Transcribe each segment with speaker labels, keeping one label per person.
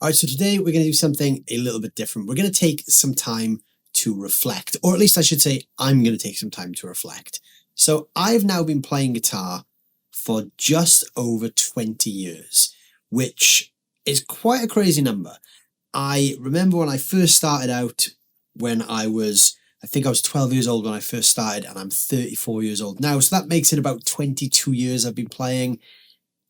Speaker 1: All right, so today we're going to do something a little bit different. We're going to take some time to reflect, or at least I should say I'm going to take some time to reflect. So I've now been playing guitar for just over 20 years, which is quite a crazy number. I remember when I first started out when I was 12 years old when I first started, and I'm 34 years old now. So that makes it about 22 years I've been playing,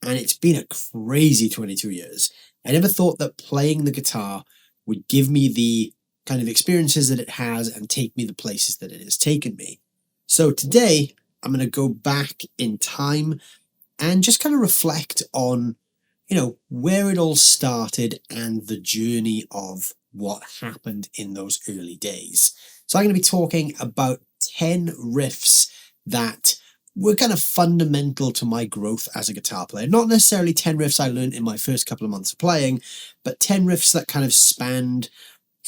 Speaker 1: and it's been a crazy 22 years. I never thought that playing the guitar would give me the kind of experiences that it has and take me the places that it has taken me. So today I'm going to go back in time and just kind of reflect on, where it all started and the journey of what happened in those early days. So I'm going to be talking about 10 riffs that were kind of fundamental to my growth as a guitar player. Not necessarily 10 riffs I learned in my first couple of months of playing, but 10 riffs that kind of spanned,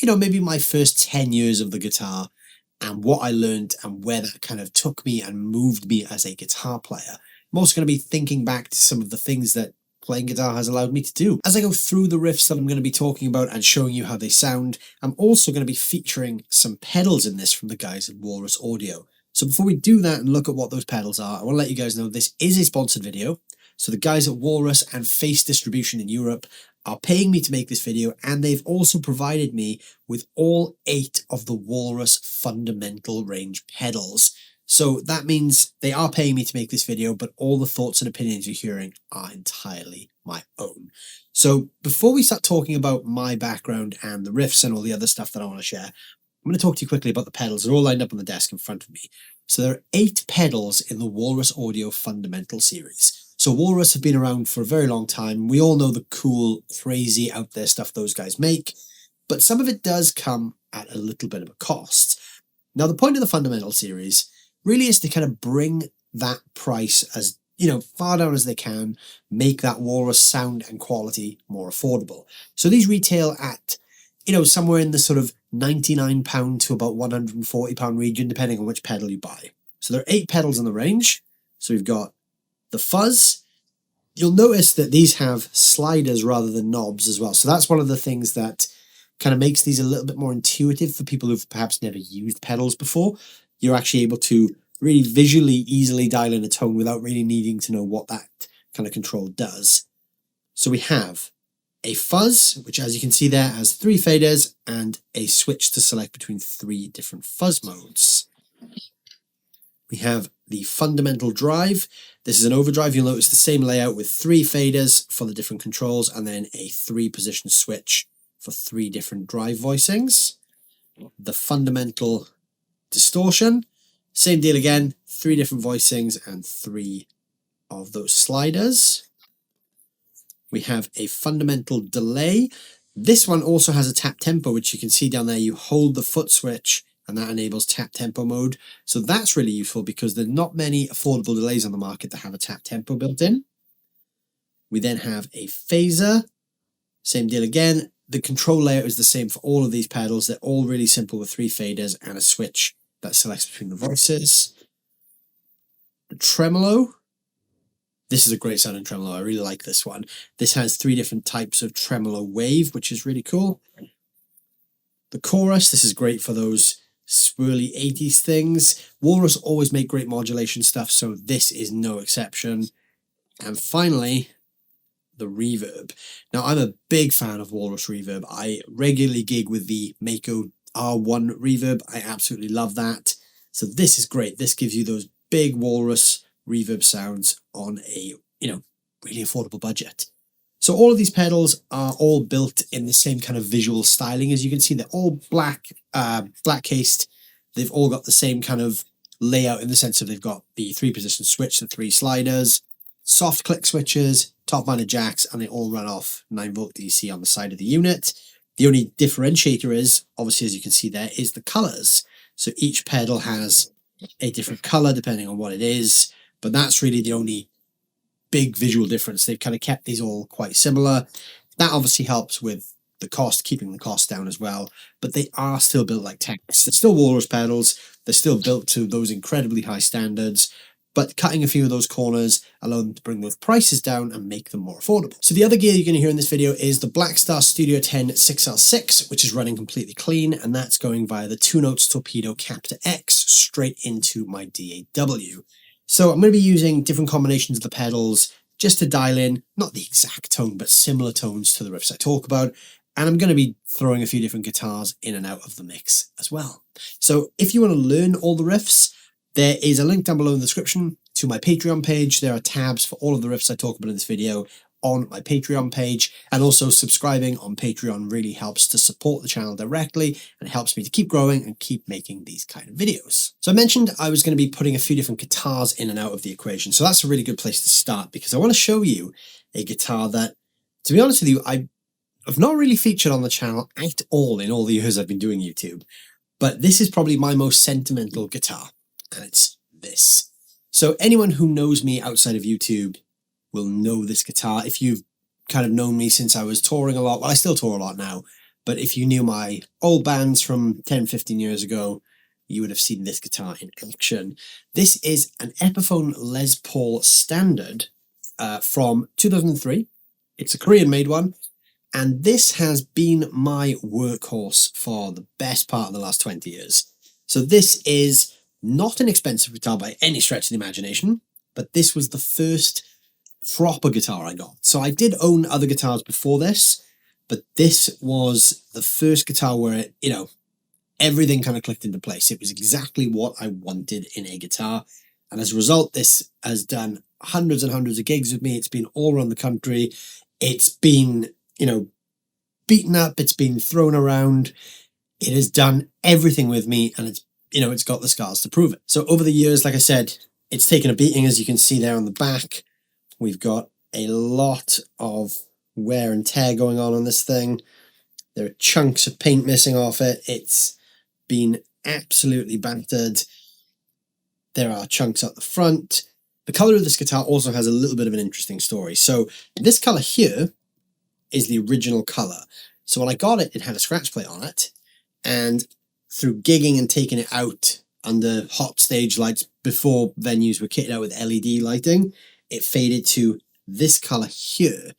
Speaker 1: maybe my first 10 years of the guitar and what I learned and where that kind of took me and moved me as a guitar player. I'm also going to be thinking back to some of the things that playing guitar has allowed me to do. As I go through the riffs that I'm going to be talking about and showing you how they sound, I'm also going to be featuring some pedals in this from the guys at Walrus Audio. So before we do that and look at what those pedals are, I want to let you guys know this is a sponsored video. So the guys at Walrus and Face Distribution in Europe are paying me to make this video, and they've also provided me with all 8 of the Walrus Fundamental range pedals. So that means they are paying me to make this video, but all the thoughts and opinions you're hearing are entirely my own. So before we start talking about my background and the riffs and all the other stuff that I want to share, I'm going to talk to you quickly about the pedals. They're all lined up on the desk in front of me. So there are 8 pedals in the Walrus Audio Fundamental series. So Walrus have been around for a very long time. We all know the cool, crazy, out there stuff those guys make, but some of it does come at a little bit of a cost. Now, the point of the Fundamental series really is to kind of bring that price as, far down as they can, make that Walrus sound and quality more affordable. So these retail at, somewhere in the sort of £99 to about £140 region, depending on which pedal you buy. So there are 8 pedals in the range. So we've got the fuzz. You'll notice that these have sliders rather than knobs as well. So that's one of the things that kind of makes these a little bit more intuitive for people who've perhaps never used pedals before. You're actually able to really visually easily dial in a tone without really needing to know what that kind of control does. So we have a fuzz, which as you can see there has 3 faders and a switch to select between 3 different fuzz modes. We have the fundamental drive. This is an overdrive. You'll notice the same layout with 3 faders for the different controls and then a 3-position switch for 3 different drive voicings. The fundamental distortion, same deal again, 3 different voicings and 3 of those sliders. We have a fundamental delay. This one also has a tap tempo, which you can see down there. You hold the foot switch and that enables tap tempo mode. So that's really useful because there's not many affordable delays on the market that have a tap tempo built in. We then have a phaser, same deal again. The control layout is the same for all of these pedals. They're all really simple with 3 faders and a switch that selects between the voices. The tremolo. This is a great sounding tremolo. I really like this one. This has 3 different types of tremolo wave, which is really cool. The chorus. This is great for those swirly 80s things. Walrus always make great modulation stuff, so this is no exception. And finally, the reverb. Now, I'm a big fan of Walrus reverb. I regularly gig with the Mako R1 reverb. I absolutely love that. So this is great. This gives you those big Walrus reverb sounds on a, really affordable budget. So all of these pedals are all built in the same kind of visual styling. As you can see, they're all black cased. They've all got the same kind of layout in the sense of they've got the 3-position switch, the 3 sliders, soft click switches, top-mounted jacks, and they all run off 9-volt DC on the side of the unit. The only differentiator is, obviously, as you can see there, is the colors. So each pedal has a different color depending on what it is, but that's really the only big visual difference. They've kind of kept these all quite similar. That obviously helps with the cost, keeping the cost down as well, but they are still built like tanks. They're still Walrus pedals. They're still built to those incredibly high standards, but cutting a few of those corners allowed them to bring those prices down and make them more affordable. So the other gear you're going to hear in this video is the Blackstar Studio 10 6L6, which is running completely clean, and that's going via the 2 Notes Torpedo Captor X straight into my DAW. So I'm going to be using different combinations of the pedals just to dial in, not the exact tone, but similar tones to the riffs I talk about. And I'm going to be throwing a few different guitars in and out of the mix as well. So if you want to learn all the riffs, there is a link down below in the description to my Patreon page. There are tabs for all of the riffs I talk about in this video on my Patreon page. And also subscribing on Patreon really helps to support the channel directly, and it helps me to keep growing and keep making these kind of videos. So I mentioned I was going to be putting a few different guitars in and out of the equation. So that's a really good place to start, because I want to show you a guitar that, to be honest with you, I've not really featured on the channel at all in all the years I've been doing YouTube. But this is probably my most sentimental guitar. And it's this. So anyone who knows me outside of YouTube will know this guitar. If you've kind of known me since I was touring a lot, well, I still tour a lot now, but if you knew my old bands from 10, 15 years ago, you would have seen this guitar in action. This is an Epiphone Les Paul Standard from 2003. It's a Korean-made one, and this has been my workhorse for the best part of the last 20 years. So this is not an expensive guitar by any stretch of the imagination, but this was the first proper guitar I got. So I did own other guitars before this, but this was the first guitar where it, everything kind of clicked into place. It was exactly what I wanted in a guitar. And as a result, this has done hundreds and hundreds of gigs with me. It's been all around the country. It's been, beaten up. It's been thrown around. It has done everything with me, and it's got the scars to prove it. So over the years, like I said, it's taken a beating, as you can see there on the back. We've got a lot of wear and tear going on this thing. There are chunks of paint missing off it. It's been absolutely battered. There are chunks at the front. The colour of this guitar also has a little bit of an interesting story. So this colour here is the original colour. So when I got it, it had a scratch plate on it, and through gigging and taking it out under hot stage lights before venues were kitted out with LED lighting, it faded to this colour here,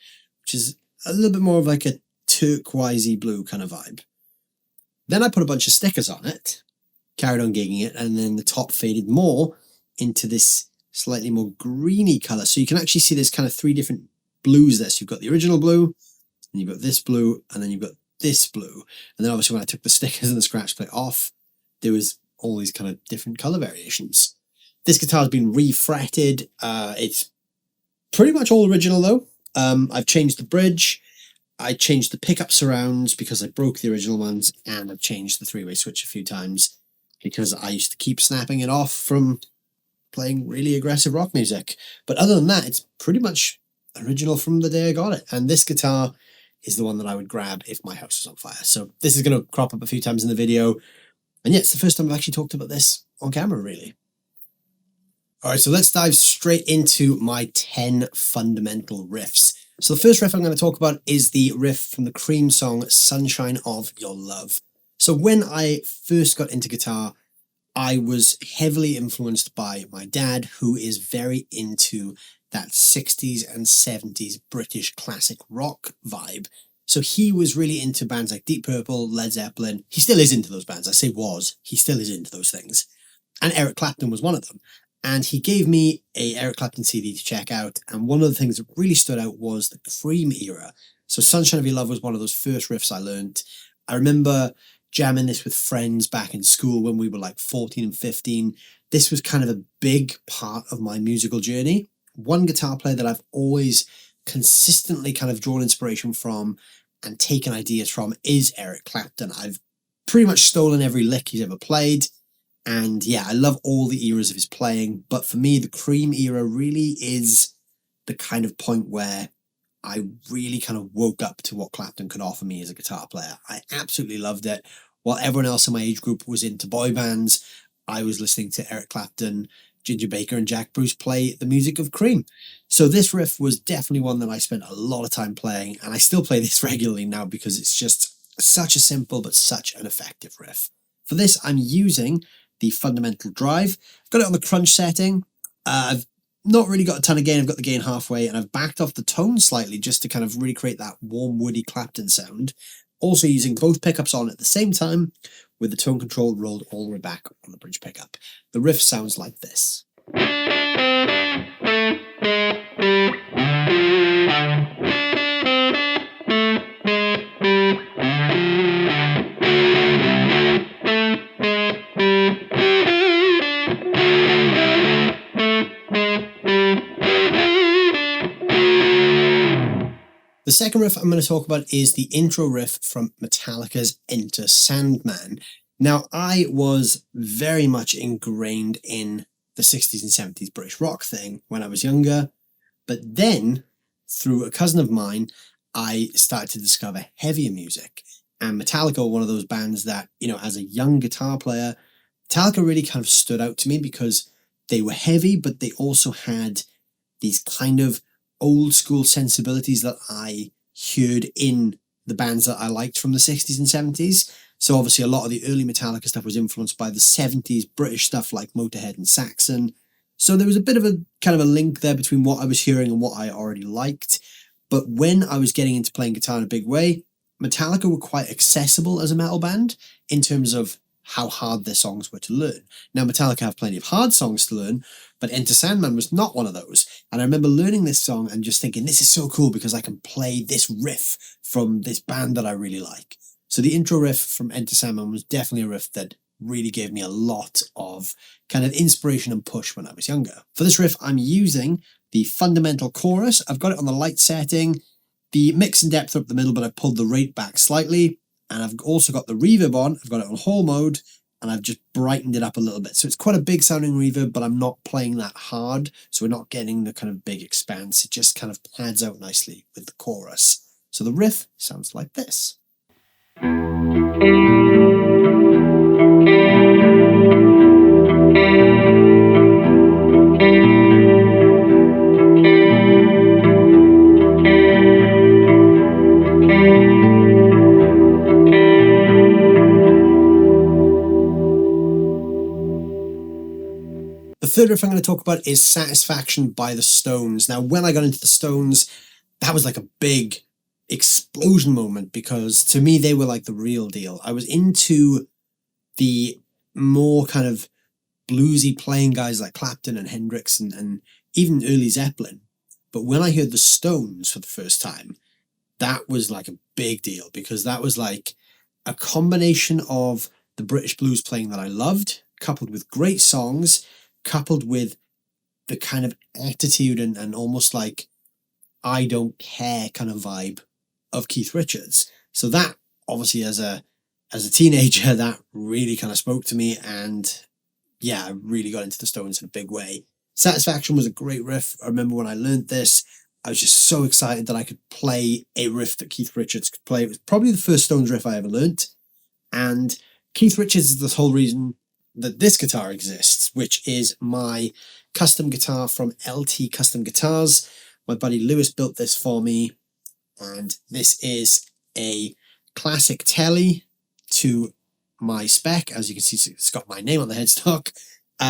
Speaker 1: which is a little bit more of like a turquoisey blue kind of vibe. Then I put a bunch of stickers on it, carried on gigging it, and then the top faded more into this slightly more greeny colour. So you can actually see there's kind of 3 different blues there. So you've got the original blue, and you've got this blue, and then you've got this blue. And then obviously when I took the stickers and the scratch plate off, there was all these kind of different colour variations. This guitar has been refretted. It's pretty much all original though. I've changed the bridge. I changed the pickup surrounds because I broke the original ones, and I've changed the 3-way switch a few times because I used to keep snapping it off from playing really aggressive rock music. But other than that, it's pretty much original from the day I got it. And this guitar is the one that I would grab if my house was on fire. So this is going to crop up a few times in the video. And yeah, it's the first time I've actually talked about this on camera, really. All right, so let's dive straight into my 10 fundamental riffs. So the first riff I'm going to talk about is the riff from the Cream song, Sunshine of Your Love. So when I first got into guitar, I was heavily influenced by my dad, who is very into that 60s and 70s British classic rock vibe. So he was really into bands like Deep Purple, Led Zeppelin. He still is into those bands. I say was. He still is into those things. And Eric Clapton was one of them. And he gave me a Eric Clapton CD to check out. And one of the things that really stood out was the Cream era. So Sunshine of Your Love was one of those first riffs I learned. I remember jamming this with friends back in school when we were like 14 and 15. This was kind of a big part of my musical journey. One guitar player that I've always consistently kind of drawn inspiration from and taken ideas from is Eric Clapton. I've pretty much stolen every lick he's ever played. And yeah, I love all the eras of his playing. But for me, the Cream era really is the kind of point where I really kind of woke up to what Clapton could offer me as a guitar player. I absolutely loved it. While everyone else in my age group was into boy bands, I was listening to Eric Clapton, Ginger Baker and Jack Bruce play the music of Cream. So this riff was definitely one that I spent a lot of time playing, and I still play this regularly now because it's just such a simple but such an effective riff. For this, I'm using the Fundamental Drive. I've got it on the crunch setting. I've not really got a ton of gain. I've got the gain halfway, and I've backed off the tone slightly just to kind of really create that warm, woody Clapton sound. Also using both pickups on at the same time, with the tone control rolled all the way back on the bridge pickup. The riff sounds like this. The second riff I'm going to talk about is the intro riff from Metallica's Enter Sandman. Now, I was very much ingrained in the 60s and 70s British rock thing when I was younger, but then, through a cousin of mine, I started to discover heavier music. And Metallica were one of those bands that, as a young guitar player, Metallica really kind of stood out to me because they were heavy, but they also had these kind of old school sensibilities that I heard in the bands that I liked from the 60s and 70s. So obviously a lot of the early Metallica stuff was influenced by the 70s British stuff like Motorhead and Saxon. So there was a bit of a kind of a link there between what I was hearing and what I already liked. But when I was getting into playing guitar in a big way, Metallica were quite accessible as a metal band in terms of how hard their songs were to learn. Now, Metallica have plenty of hard songs to learn, but Enter Sandman was not one of those. And I remember learning this song and just thinking, this is so cool because I can play this riff from this band that I really like. So the intro riff from Enter Sandman was definitely a riff that really gave me a lot of kind of inspiration and push when I was younger. For this riff, I'm using the fundamental chorus. I've got it on the light setting, the mix and depth up the middle, but I pulled the rate back slightly. And I've also got the reverb on. I've got it on whole mode, and I've just brightened it up a little bit. So it's quite a big sounding reverb, but I'm not playing that hard. So we're not getting the kind of big expanse. It just kind of pads out nicely with the chorus. So the riff sounds like this. The third riff I'm going to talk about is Satisfaction by the Stones. Now, when I got into the Stones, that was like a big explosion moment because to me, they were like the real deal. I was into the more kind of bluesy playing guys like Clapton and Hendrix and even early Zeppelin. But when I heard the Stones for the first time, that was like a big deal because that was like a combination of the British blues playing that I loved, coupled with great songs, coupled with the kind of attitude and almost like I don't care kind of vibe of Keith Richards. So that obviously as a teenager, that really kind of spoke to me, and yeah, I really got into the Stones in a big way. Satisfaction was a great riff. I remember when I learned this, I was just so excited that I could play a riff that Keith Richards could play. It was probably the first Stones riff I ever learnt, and Keith Richards is the whole reason that this guitar exists, which is my custom guitar from LT Custom Guitars. My buddy Lewis built this for me, and this is a classic telly to my spec. As you can see, it's got my name on the headstock.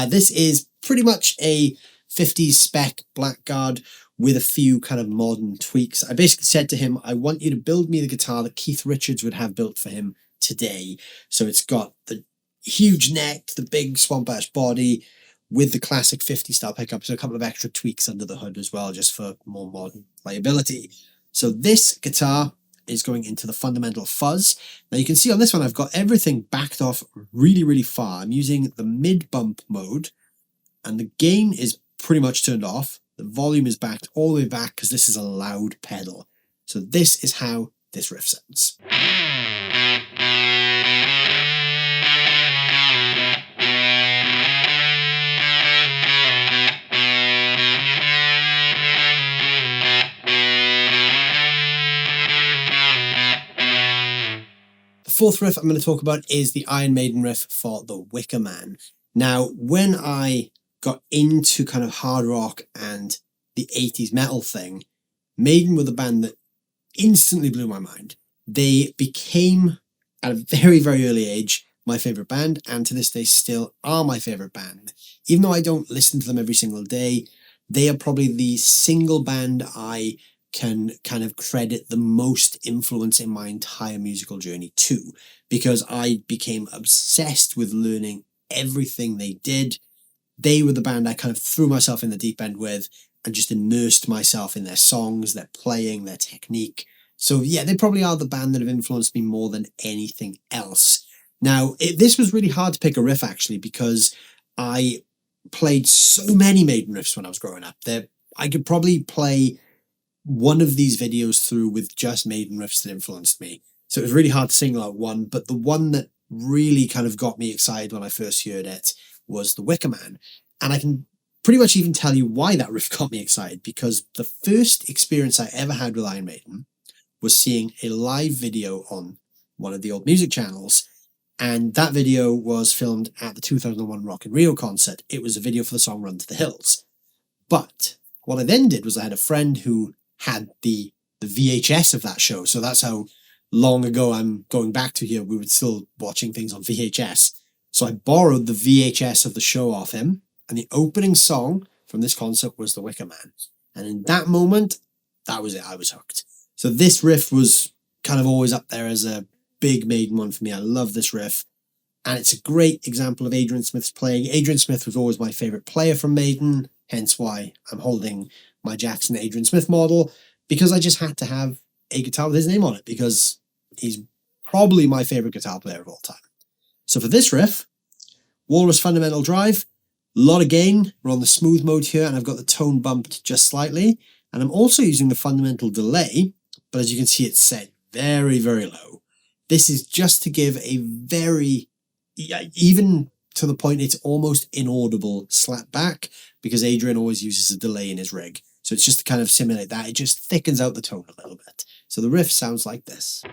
Speaker 1: This is pretty much a 50s spec Blackguard with a few kind of modern tweaks. I basically said to him, I want you to build me the guitar that Keith Richards would have built for him today. So it's got the huge neck, the big swamp ash body with the classic 50s style pickups, and a couple of extra tweaks under the hood as well, just for more modern playability. So this guitar is going into the fundamental fuzz. Now you can see on this one, I've got everything backed off really, really far. I'm using the mid bump mode, and the gain is pretty much turned off. The volume is backed all the way back because this is a loud pedal. So this is how this riff sounds. The fourth riff I'm going to talk about is the Iron Maiden riff for the Wicker Man. Now, when I got into kind of hard rock and the 80s metal thing, Maiden were the band that instantly blew my mind. They became, at a very, very early age, my favourite band, and to this day still are my favourite band. Even though I don't listen to them every single day, they are probably the single band I can kind of credit the most influence in my entire musical journey to, because I became obsessed with learning everything they did. They were the band I kind of threw myself in the deep end with and just immersed myself in their songs, their playing, their technique. So yeah, they probably are the band that have influenced me more than anything else. Now, this was really hard to pick a riff, actually, because I played so many Maiden riffs when I was growing up. I could probably play one of these videos through with just Maiden riffs that influenced me. So it was really hard to single out one, but the one that really kind of got me excited when I first heard it was the Wicker Man. And I can pretty much even tell you why that riff got me excited, because the first experience I ever had with Iron Maiden was seeing a live video on one of the old music channels. And that video was filmed at the 2001 Rock in Rio concert. It was a video for the song Run to the Hills. But what I then did was I had a friend who had the VHS of that show. So that's how long ago I'm going back to here. We were still watching things on VHS. So I borrowed the VHS of the show off him. And the opening song from this concert was The Wicker Man. And in that moment, that was it. I was hooked. So this riff was kind of always up there as a big Maiden one for me. I love this riff. And it's a great example of Adrian Smith's playing. Adrian Smith was always my favourite player from Maiden, hence why I'm holding my Jackson Adrian Smith model, because I just had to have a guitar with his name on it, because he's probably my favourite guitar player of all time. So for this riff, Walrus Fundamental Drive, a lot of gain. We're on the smooth mode here, and I've got the tone bumped just slightly. And I'm also using the fundamental delay, but as you can see, it's set very, very low. This is just to give a very, even to the point it's almost inaudible slap back, because Adrian always uses a delay in his rig. So it's just to kind of simulate that. It just thickens out the tone a little bit. So the riff sounds like this.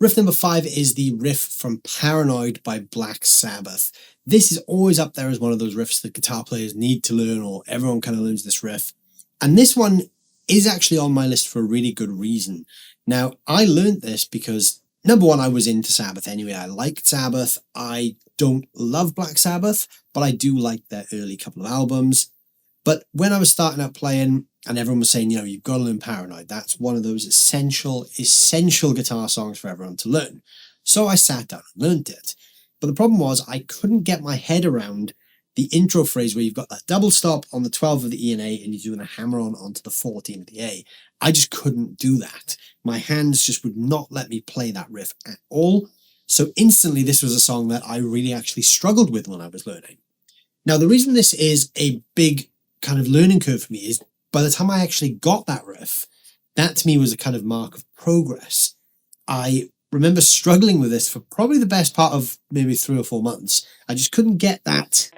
Speaker 1: Riff number 5 is the riff from Paranoid by Black Sabbath. This is always up there as one of those riffs that guitar players need to learn, or everyone kind of learns this riff. And this one is actually on my list for a really good reason. Now, I learned this because, number one, I was into Sabbath anyway. I liked Sabbath. I don't love Black Sabbath, but I do like their early couple of albums. But when I was starting out playing, and everyone was saying, you've got to learn Paranoid. That's one of those essential guitar songs for everyone to learn. So I sat down and learned it. But the problem was I couldn't get my head around the intro phrase where you've got that double stop on the 12 of the E and A and you're doing a hammer-on onto the 14 of the A. I just couldn't do that. My hands just would not let me play that riff at all. So instantly this was a song that I really actually struggled with when I was learning. Now, the reason this is a big kind of learning curve for me is by the time I actually got that riff, that to me was a kind of mark of progress. I remember struggling with this for probably the best part of maybe 3 or 4 months. I just couldn't get that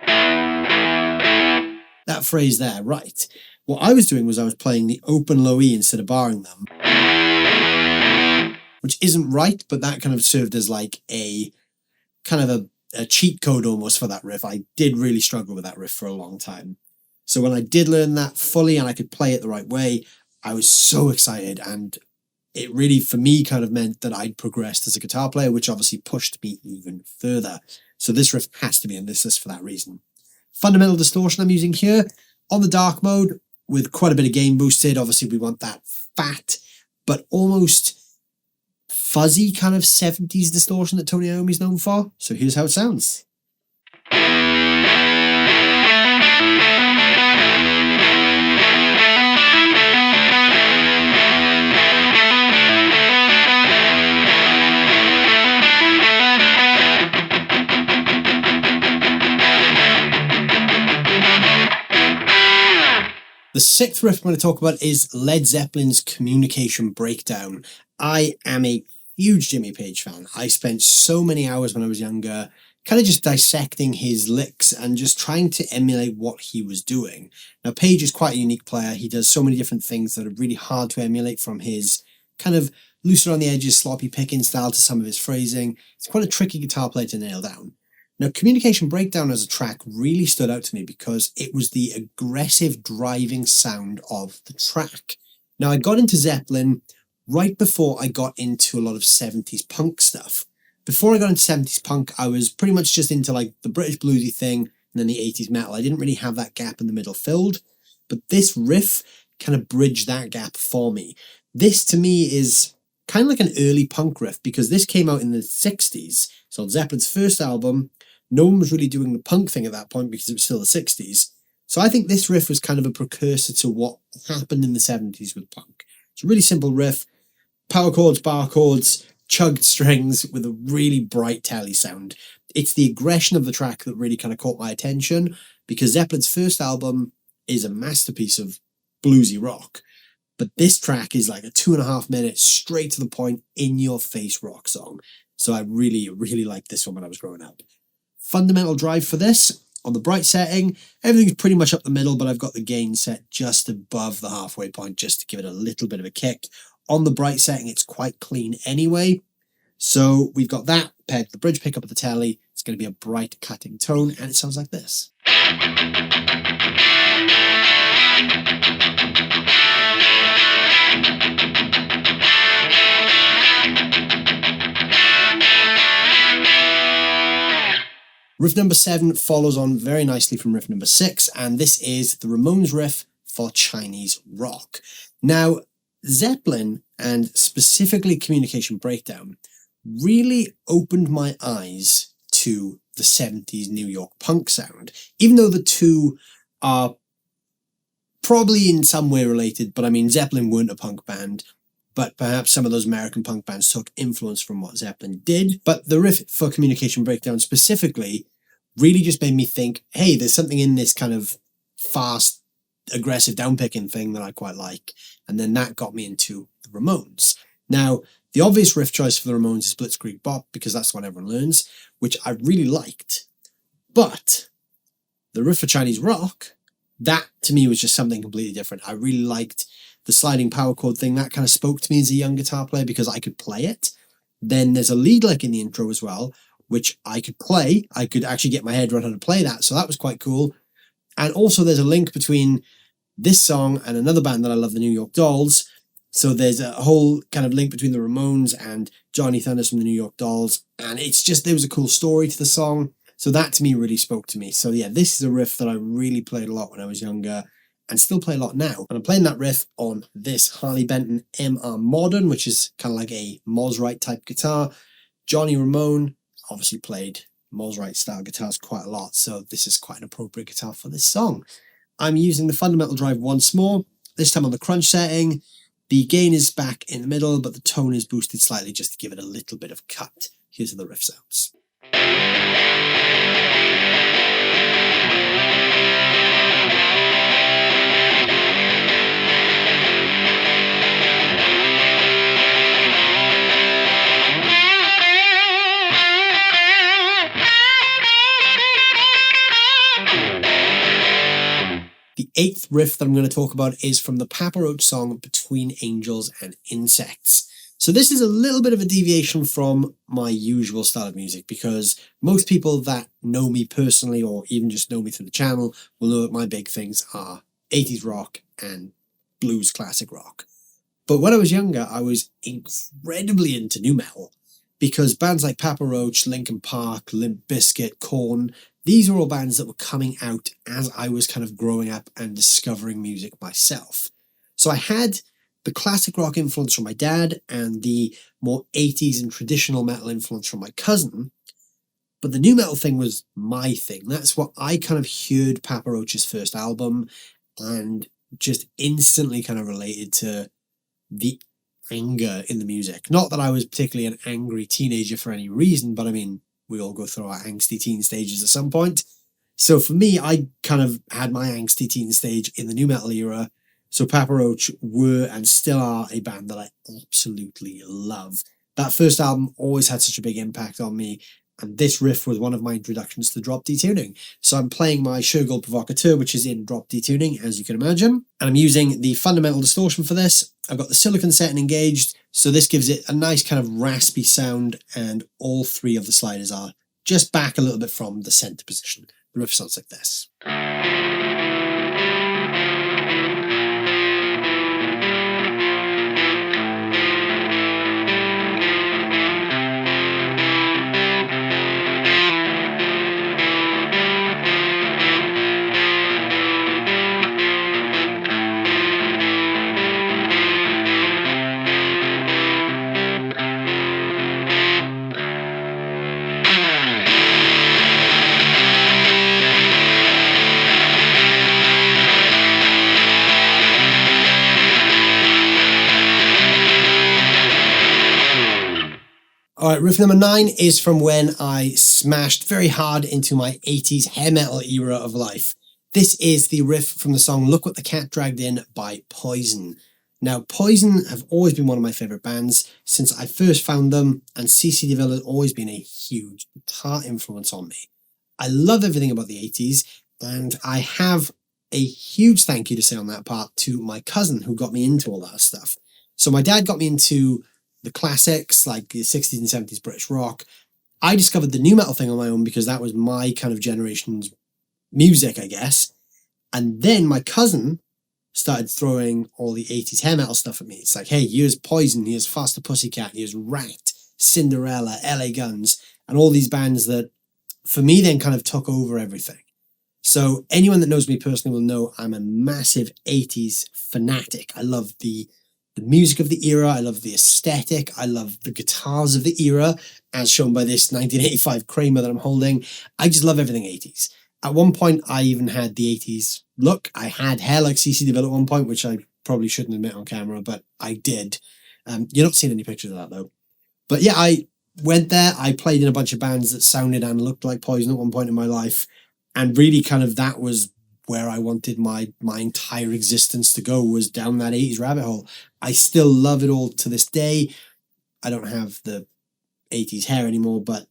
Speaker 1: phrase there right. What I was doing was I was playing the open low E instead of barring them, which isn't right, but that kind of served as like a kind of a cheat code almost for that riff. I did really struggle with that riff for a long time. So when I did learn that fully and I could play it the right way, I was so excited, and it really, for me, kind of meant that I'd progressed as a guitar player, which obviously pushed me even further. So this riff has to be in this list for that reason. Fundamental distortion I'm using here on the dark mode with quite a bit of gain boosted. Obviously we want that fat, but almost fuzzy kind of 70s distortion that Tony Iommi's known for. So here's how it sounds. The 6th riff I'm going to talk about is Led Zeppelin's Communication Breakdown. I am a huge Jimmy Page fan. I spent so many hours when I was younger kind of just dissecting his licks and just trying to emulate what he was doing. Now, Page is quite a unique player. He does so many different things that are really hard to emulate, from his kind of looser on the edges, sloppy picking style to some of his phrasing. It's quite a tricky guitar player to nail down. Now, Communication Breakdown as a track really stood out to me because it was the aggressive driving sound of the track. Now, I got into Zeppelin right before I got into a lot of 70s punk stuff. Before I got into 70s punk, I was pretty much just into like the British bluesy thing and then the 80s metal. I didn't really have that gap in the middle filled, but this riff kind of bridged that gap for me. This to me is kind of like an early punk riff because this came out in the 60s. So Zeppelin's first album. No one was really doing the punk thing at that point because it was still the 60s. So I think this riff was kind of a precursor to what happened in the 70s with punk. It's a really simple riff, power chords, bar chords, chugged strings with a really bright telly sound. It's the aggression of the track that really kind of caught my attention because Zeppelin's first album is a masterpiece of bluesy rock. But this track is like a 2.5 minute, straight to the point, in your face rock song. So I really, really liked this one when I was growing up. Fundamental drive for this, on the bright setting, everything's pretty much up the middle, but I've got the gain set just above the halfway point just to give it a little bit of a kick. On the bright setting, it's quite clean anyway. So we've got that paired to the bridge pickup of the telly. It's going to be a bright cutting tone, and it sounds like this. Riff number 7 follows on very nicely from riff number 6, and this is the Ramones riff for Chinese rock. Now, Zeppelin, and specifically Communication Breakdown, really opened my eyes to the 70s New York punk sound. Even though the two are probably in some way related, but I mean, Zeppelin weren't a punk band, but perhaps some of those American punk bands took influence from what Zeppelin did. But the riff for Communication Breakdown specifically really just made me think, hey, there's something in this kind of fast, aggressive downpicking thing that I quite like. And then that got me into the Ramones. Now, the obvious riff choice for the Ramones is Blitzkrieg Bop, because that's what everyone learns, which I really liked. But the riff for Chinese rock, that to me was just something completely different. I really liked the sliding power chord thing. That kind of spoke to me as a young guitar player because I could play it. Then there's a lead lick in the intro as well, which I could play. I could actually get my head around how to play that, so that was quite cool. And also there's a link between this song and another band that I love, the New York Dolls. So there's a whole kind of link between the Ramones and Johnny Thunders from the New York Dolls. And it's just, there was a cool story to the song. So that to me really spoke to me. So yeah, this is a riff that I really played a lot when I was younger and still play a lot now. And I'm playing that riff on this Harley Benton MR Modern, which is kind of like a Mosrite type guitar. Johnny Ramone obviously played Mosrite style guitars quite a lot, so this is quite an appropriate guitar for this song. I'm using the fundamental drive once more, this time on the crunch setting. The gain is back in the middle, but the tone is boosted slightly just to give it a little bit of cut. Here's how the riff sounds. The 8th riff that I'm going to talk about is from the Papa Roach song Between Angels and Insects. So this is a little bit of a deviation from my usual style of music because most people that know me personally or even just know me through the channel will know that my big things are 80s rock and blues classic rock. But when I was younger, I was incredibly into nu metal because bands like Papa Roach, Linkin Park, Limp Bizkit, Korn, these were all bands that were coming out as I was kind of growing up and discovering music myself. So I had the classic rock influence from my dad and the more 80s and traditional metal influence from my cousin. But the nu metal thing was my thing. That's what I kind of heard Papa Roach's first album and just instantly kind of related to the anger in the music. Not that I was particularly an angry teenager for any reason, but I mean, we all go through our angsty teen stages at some point. So for me, I kind of had my angsty teen stage in the nu metal era. So Papa Roach were and still are a band that I absolutely love. That first album always had such a big impact on me. And this riff was one of my introductions to drop D tuning. So I'm playing my Shergold Provocateur, which is in drop D tuning, as you can imagine. And I'm using the fundamental distortion for this. I've got the silicon set and engaged, so this gives it a nice kind of raspy sound, and all three of the sliders are just back a little bit from the center position. The riff sounds like this. All right, riff number 9 is from when I smashed very hard into my 80s hair metal era of life. This is the riff from the song Look What the Cat Dragged In by Poison. Now, Poison have always been one of my favourite bands since I first found them, and CC DeVille has always been a huge guitar influence on me. I love everything about the 80s, and I have a huge thank you to say on that part to my cousin who got me into all that stuff. So my dad got me into the classics, like the 60s and 70s British rock. I discovered the new metal thing on my own because that was my kind of generation's music, I guess. And then my cousin started throwing all the 80s hair metal stuff at me. It's like, hey, here's Poison, here's Faster Pussycat, here's Rat, Cinderella, LA Guns, and all these bands that, for me, then kind of took over everything. So anyone that knows me personally will know I'm a massive 80s fanatic. I love the music of the era, I love the aesthetic, I love the guitars of the era, as shown by this 1985 Kramer that I'm holding. I just love everything 80s. At one point, I even had the 80s look. I had hair like CC DeVille at one point, which I probably shouldn't admit on camera, but I did. You're not seeing any pictures of that, though. But yeah, I went there. I played in a bunch of bands that sounded and looked like Poison at one point in my life, and really kind of that was where I wanted my entire existence to go, was down that 80s rabbit hole. I still love it all to this day. I don't have the 80s hair anymore, but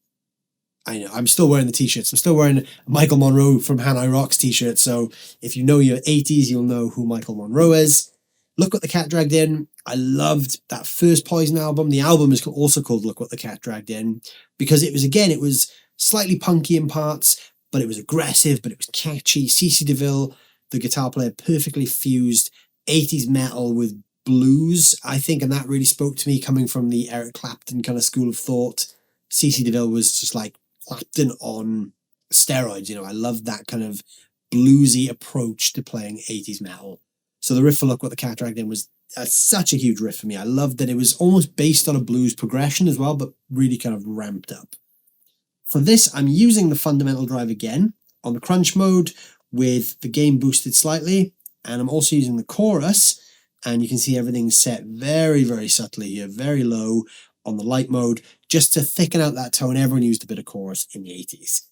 Speaker 1: I know I'm still wearing the t-shirts. I'm still wearing a Michael Monroe from Hanoi Rocks t-shirt. So if you know your 80s, you'll know who Michael Monroe is. Look What the Cat Dragged In. I loved that first Poison album. The album is also called Look What the Cat Dragged In because it was slightly punky in parts, but it was aggressive, but it was catchy. CC DeVille, the guitar player, perfectly fused 80s metal with blues, I think, and that really spoke to me coming from the Eric Clapton kind of school of thought. CC DeVille was just like Clapton on steroids, I loved that kind of bluesy approach to playing 80s metal. So the riff for Look What the Cat Dragged In was such a huge riff for me. I loved that it was almost based on a blues progression as well, but really kind of ramped up. For this, I'm using the fundamental drive again on the crunch mode with the gain boosted slightly, and I'm also using the chorus, and you can see everything's set very, very subtly here, very low on the light mode, just to thicken out that tone. Everyone used a bit of chorus in the 80s.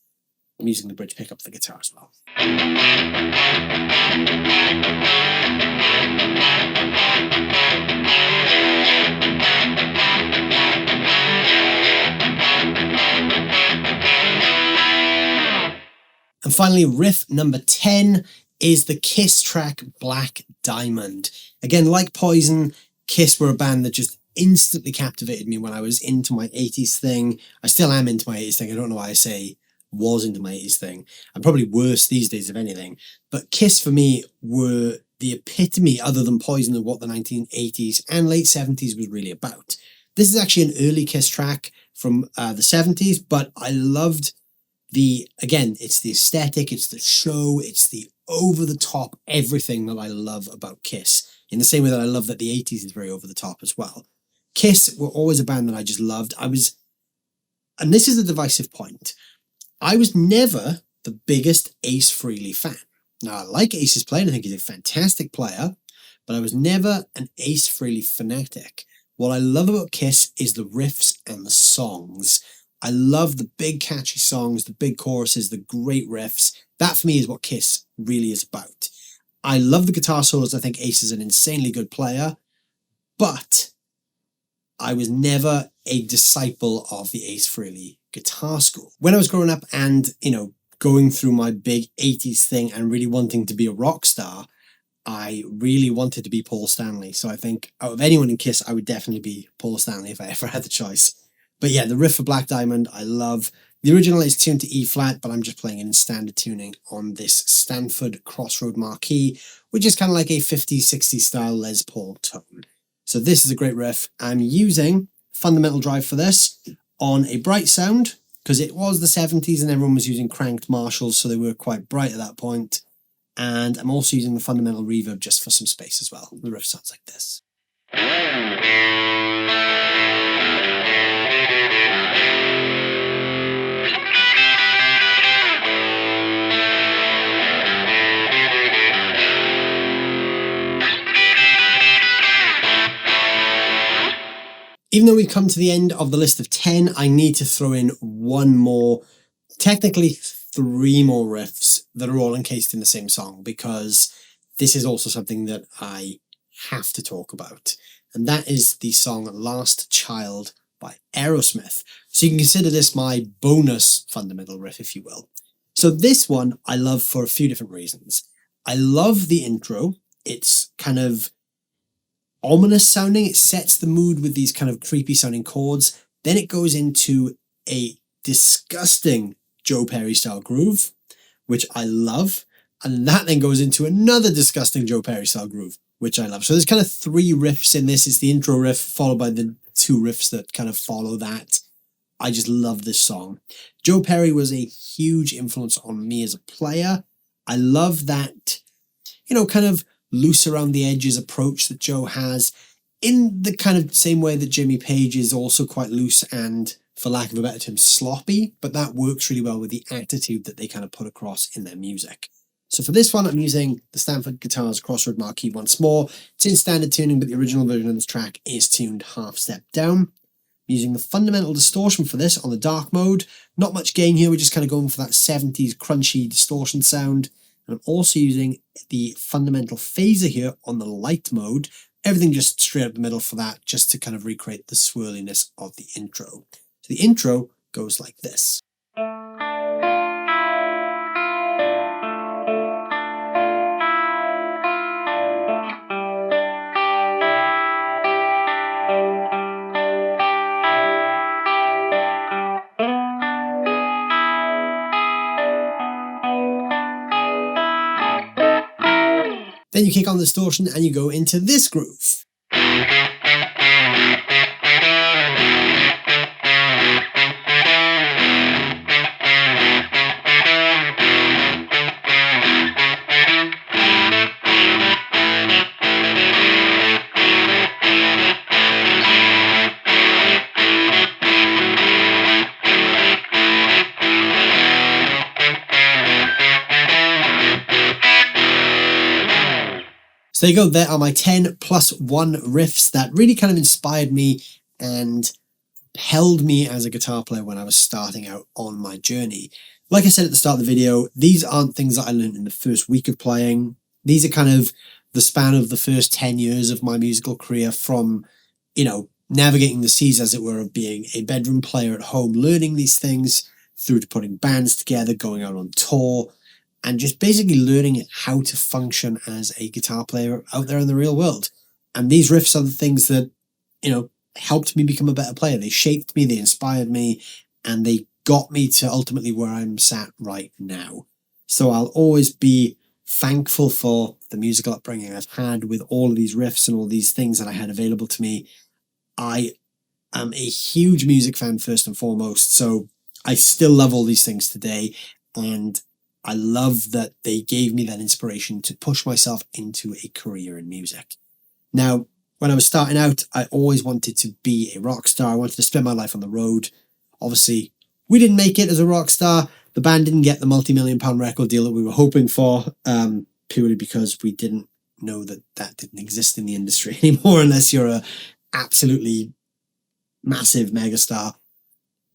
Speaker 1: I'm using the bridge pickup for the guitar as well. And finally, riff number 10 is the Kiss track Black Diamond. Again, like Poison, Kiss were a band that just instantly captivated me when I was into my 80s thing. I still am into my 80s thing. I don't know why I say was into my 80s thing. I'm probably worse these days, if anything. But Kiss for me were the epitome, other than Poison, of what the 1980s and late 70s was really about. This is actually an early Kiss track from the 70s, but I loved it's the aesthetic, it's the show, it's the over-the-top everything that I love about Kiss. In the same way that I love that the 80s is very over-the-top as well. Kiss were always a band that I just loved. And this is a divisive point, I was never the biggest Ace Frehley fan. Now, I like Ace's playing, I think he's a fantastic player, but I was never an Ace Frehley fanatic. What I love about Kiss is the riffs and the songs. I love the big catchy songs, the big choruses, the great riffs. That for me is what Kiss really is about. I love the guitar solos. I think Ace is an insanely good player, but I was never a disciple of the Ace Frehley guitar school. When I was growing up and, going through my big 80s thing and really wanting to be a rock star, I really wanted to be Paul Stanley. So I think out of anyone in Kiss, I would definitely be Paul Stanley if I ever had the choice. But yeah, the riff for Black Diamond, I love. The original is tuned to E flat, but I'm just playing it in standard tuning on this Stanford Crossroad Marquee, which is kind of like a 50s, 60s style Les Paul tone. So this is a great riff. I'm using fundamental drive for this on a bright sound, because it was the 70s and everyone was using cranked Marshalls, so they were quite bright at that point. And I'm also using the fundamental reverb just for some space as well. The riff sounds like this. Even though we've come to the end of the list of 10, I need to throw in one more, technically 3 more riffs that are all encased in the same song, because this is also something that I have to talk about. And that is the song Last Child by Aerosmith. So you can consider this my bonus fundamental riff, if you will. So this one I love for a few different reasons. I love the intro. It's kind of ominous sounding. It sets the mood with these kind of creepy sounding chords. Then it goes into a disgusting Joe Perry style groove, which I love. And that then goes into another disgusting Joe Perry style groove, which I love. So there's kind of 3 riffs in this. It's the intro riff followed by the 2 riffs that kind of follow that. I just love this song. Joe Perry was a huge influence on me as a player. I love that, kind of loose around the edges approach that Joe has, in the kind of same way that Jimmy Page is also quite loose and, for lack of a better term, sloppy, but that works really well with the attitude that they kind of put across in their music. So for this one, I'm using the Stanford Guitars Crossroad Marquee once more. It's in standard tuning, but the original version of this track is tuned half step down. I'm using the fundamental distortion for this on the dark mode. Not much gain here, we're just kind of going for that 70s crunchy distortion sound. And I'm also using the fundamental phaser here on the light mode. Everything just straight up the middle for that, just to kind of recreate the swirliness of the intro. So the intro goes like this. Then you kick on the distortion and you go into this groove. So there you go, there are my 10 plus 1 riffs that really kind of inspired me and held me as a guitar player when I was starting out on my journey. Like I said at the start of the video, these aren't things that I learned in the first week of playing. These are kind of the span of the first 10 years of my musical career, from, navigating the seas, as it were, of being a bedroom player at home, learning these things, through to putting bands together, going out on tour, and just basically learning how to function as a guitar player out there in the real world. And these riffs are the things that, helped me become a better player. They shaped me, they inspired me, and they got me to ultimately where I'm sat right now. So I'll always be thankful for the musical upbringing I've had with all of these riffs and all these things that I had available to me. I am a huge music fan first and foremost, so I still love all these things today, and I love that they gave me that inspiration to push myself into a career in music. Now, when I was starting out, I always wanted to be a rock star. I wanted to spend my life on the road. Obviously, we didn't make it as a rock star. The band didn't get the multi-million-pound record deal that we were hoping for, purely because we didn't know that that didn't exist in the industry anymore unless you're a absolutely massive megastar.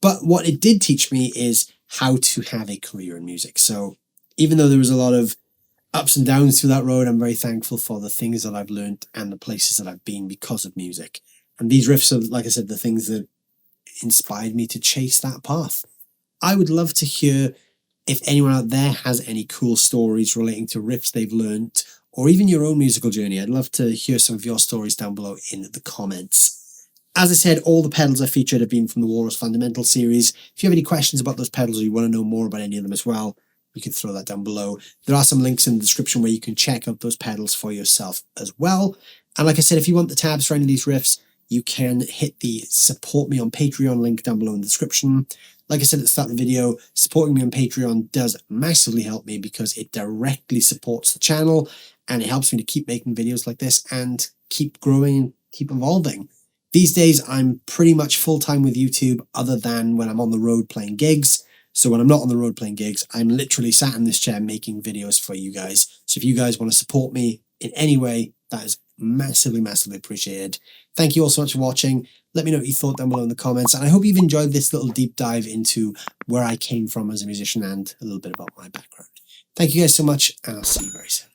Speaker 1: But what it did teach me is how to have a career in music. So even though there was a lot of ups and downs through that road, I'm very thankful for the things that I've learned and the places that I've been because of music. And these riffs are, like I said, the things that inspired me to chase that path. I would love to hear if anyone out there has any cool stories relating to riffs they've learned, or even your own musical journey. I'd love to hear some of your stories down below in the comments. As I said, all the pedals I featured have been from the Walrus Fundamental series. If you have any questions about those pedals or you want to know more about any of them as well, you can throw that down below. There are some links in the description where you can check out those pedals for yourself as well. And like I said, if you want the tabs for any of these riffs, you can hit the support me on Patreon link down below in the description. Like I said at the start of the video, supporting me on Patreon does massively help me because it directly supports the channel and it helps me to keep making videos like this and keep growing and keep evolving. These days, I'm pretty much full-time with YouTube other than when I'm on the road playing gigs. So when I'm not on the road playing gigs, I'm literally sat in this chair making videos for you guys. So if you guys want to support me in any way, that is massively, massively appreciated. Thank you all so much for watching. Let me know what you thought down below in the comments. And I hope you've enjoyed this little deep dive into where I came from as a musician and a little bit about my background. Thank you guys so much, and I'll see you very soon.